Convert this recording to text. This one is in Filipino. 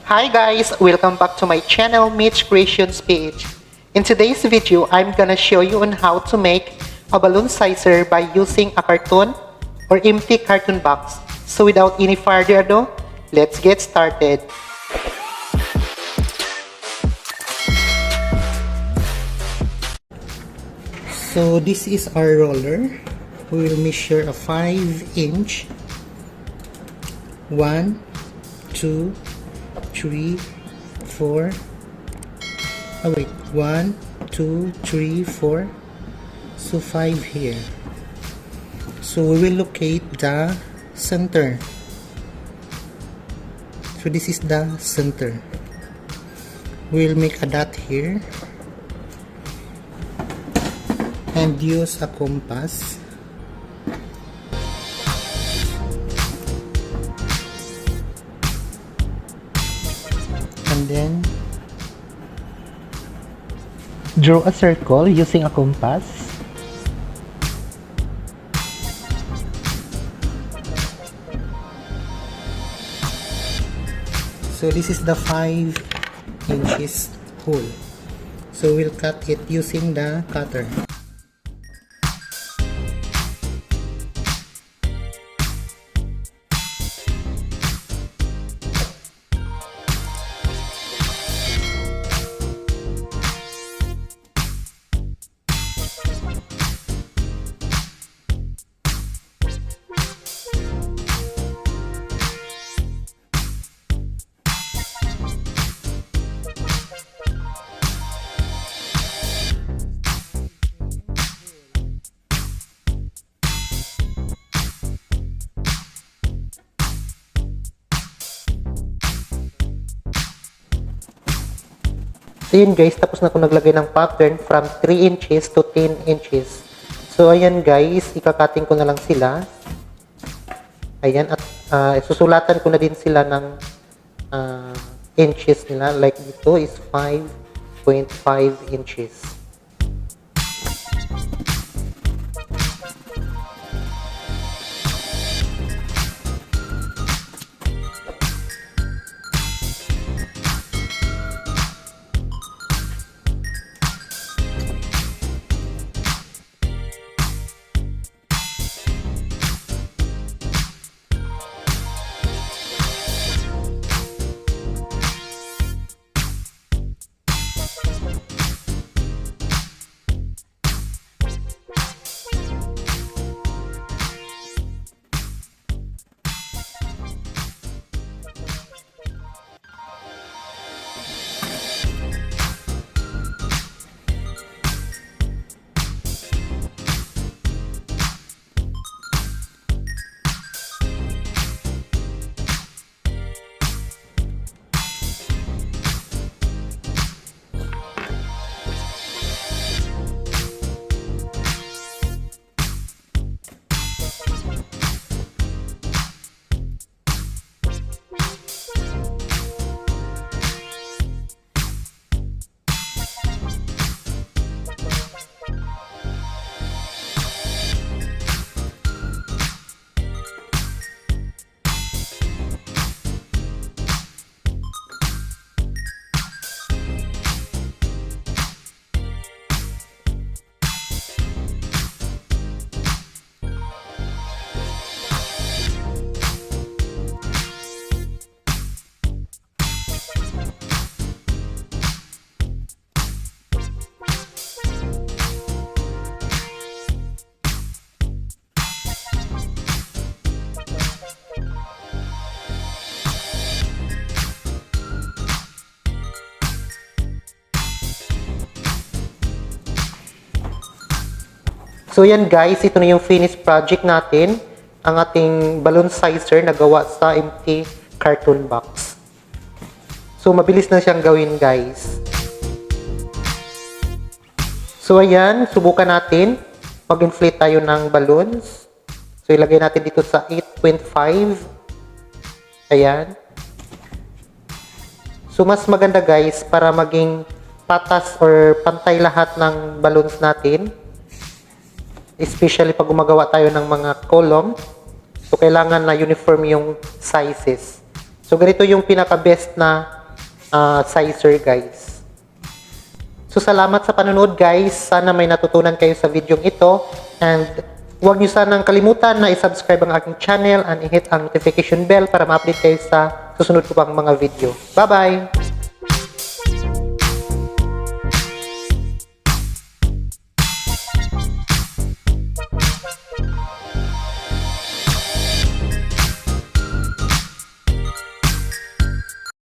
Hi guys! Welcome back to my channel, Mitch Creations page. In today's video, I'm gonna show you on how to make a balloon sizer by using a carton or empty carton box. So without any further ado, let's get started. So this is our roller. We will measure a 5-inch. 1, 2, 3, 4. Oh wait, 1, 2, 3, 4. So 5 here. So we will locate the center. So this is the center. We'll make a dot here and use a compass. And then draw a circle using a compass. So this is the 5 inches hole. So we'll cut it using the cutter. So yun guys, tapos na ako naglagay ng pattern from 3 inches to 10 inches. So ayan guys, ikakating ko na lang sila. Ayan, at susulatan ko na din sila ng inches nila. Like dito is 5.5 inches. So yan guys, ito na yung finished project natin. Ang ating balloon sizer na gawa sa empty carton box. So mabilis na siyang gawin guys. So ayan, subukan natin. Mag-inflate tayo ng balloons. So ilagay natin dito sa 8.5. Ayan. So mas maganda guys para maging patas or pantay lahat ng balloons natin. Especially pag gumagawa tayo ng mga column. So, kailangan na uniform yung sizes. So, ganito yung pinaka-best na sizer guys. So salamat sa panonood guys. Sana may natutunan kayo sa video ito. And huwag niyo sanang kalimutan na i-subscribe ang aking channel and i-hit ang notification bell para ma-update kayo sa susunod ko pang mga video. Bye-bye!